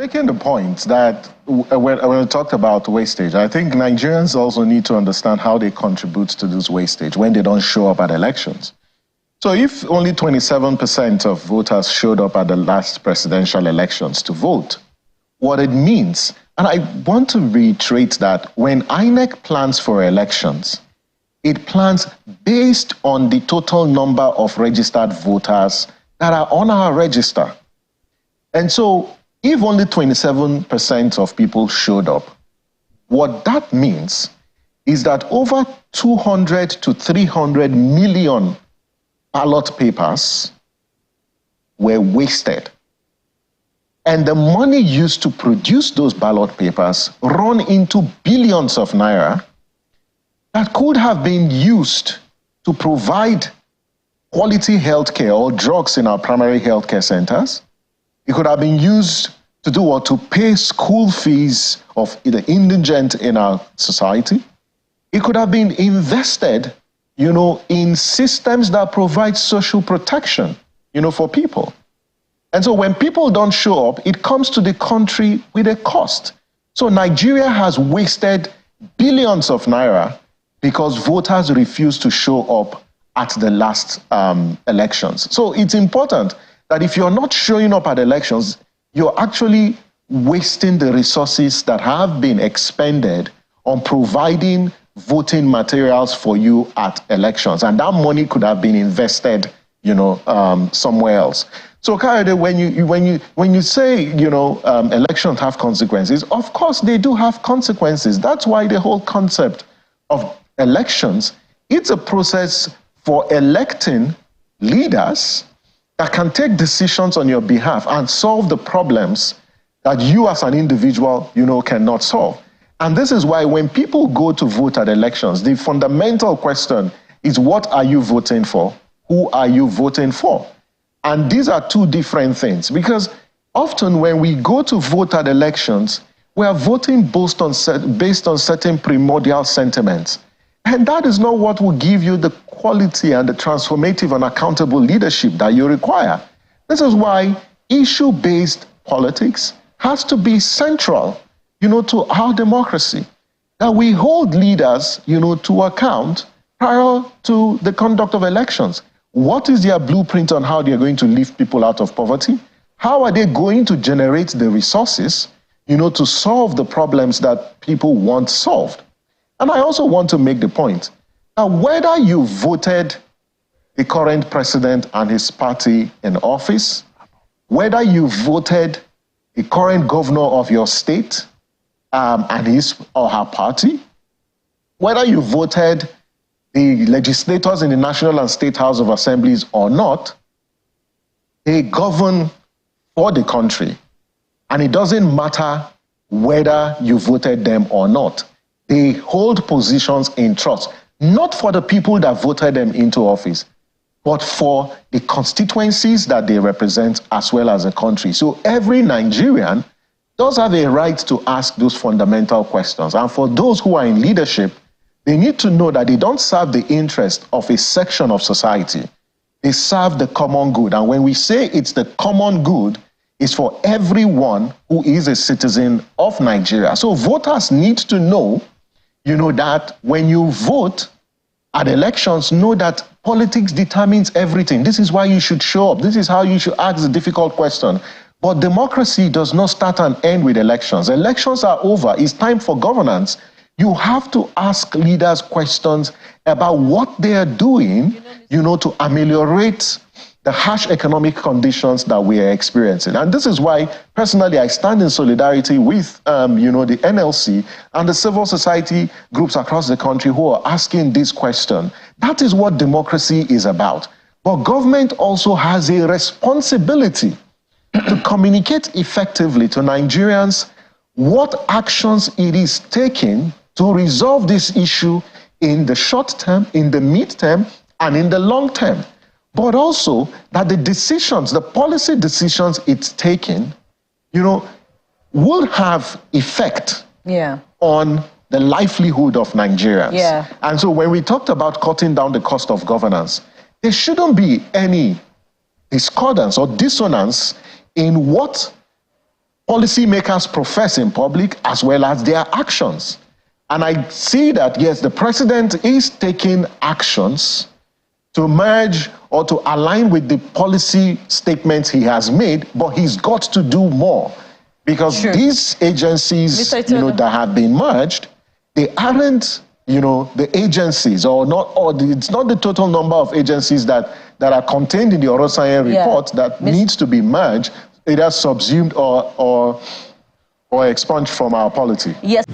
Making the point that when we talked about wastage, I think Nigerians also need to understand how they contribute to this wastage when they don't show up at elections. So if only 27% of voters showed up at the last presidential elections to vote, what it means, and I want to reiterate that when INEC plans for elections, it plans based on the total number of registered voters that are on our register. And so if only 27% of people showed up, what that means is that over 200 to 300 million ballot papers were wasted. And the money used to produce those ballot papers run into billions of naira that could have been used to provide quality healthcare or drugs in our primary healthcare centers. It could have been used to do what? To pay school fees of the indigent in our society. It could have been invested, in systems that provide social protection, for people. And so when people don't show up, it comes to the country with a cost. So Nigeria has wasted billions of naira because voters refuse to show up at the last elections. So it's important that if you're not showing up at elections, you're actually wasting the resources that have been expended on providing voting materials for you at elections. And that money could have been invested, somewhere else. So, Kayode, when you say, elections have consequences, of course they do have consequences. That's why the whole concept of elections, it's a process for electing leaders that can take decisions on your behalf and solve the problems that you as an individual, cannot solve. And this is why when people go to vote at elections, the fundamental question is, what are you voting for? Who are you voting for? And these are two different things, because often when we go to vote at elections, we are voting based on certain primordial sentiments. And that is not what will give you the quality and the transformative and accountable leadership that you require. This is why issue-based politics has to be central, to our democracy. That we hold leaders, to account prior to the conduct of elections. What is their blueprint on how they're going to lift people out of poverty? How are they going to generate the resources, to solve the problems that people want solved? And I also want to make the point that whether you voted the current president and his party in office, whether you voted the current governor of your state and his or her party, whether you voted the legislators in the National and State House of Assemblies or not, they govern for the country. And it doesn't matter whether you voted them or not. They hold positions in trust, not for the people that voted them into office, but for the constituencies that they represent as well as the country. So every Nigerian does have a right to ask those fundamental questions. And for those who are in leadership, they need to know that they don't serve the interest of a section of society. They serve the common good. And when we say it's the common good, it's for everyone who is a citizen of Nigeria. So voters need to know, that when you vote at elections, know that politics determines everything. This is why you should show up. This is how you should ask the difficult question. But democracy does not start and end with elections. Elections are over. It's time for governance. You have to ask leaders questions about what they are doing, to ameliorate the harsh economic conditions that we are experiencing. And this is why, personally, I stand in solidarity with, the NLC and the civil society groups across the country who are asking this question. That is what democracy is about. But government also has a responsibility to communicate effectively to Nigerians what actions it is taking to resolve this issue in the short term, in the mid-term, and in the long term. But also that the decisions, the policy decisions it's taking, will have effect on the livelihood of Nigerians. And so when we talked about cutting down the cost of governance, there shouldn't be any discordance or dissonance in what policymakers profess in public as well as their actions. And I see that, yes, the president is taking actions to merge or to align with the policy statements he has made, but he's got to do more. Because these agencies, that have been merged, they aren't, the agencies, it's not the total number of agencies that are contained in the Orosanyen report that needs to be merged, either subsumed or expunged from our polity. Yes.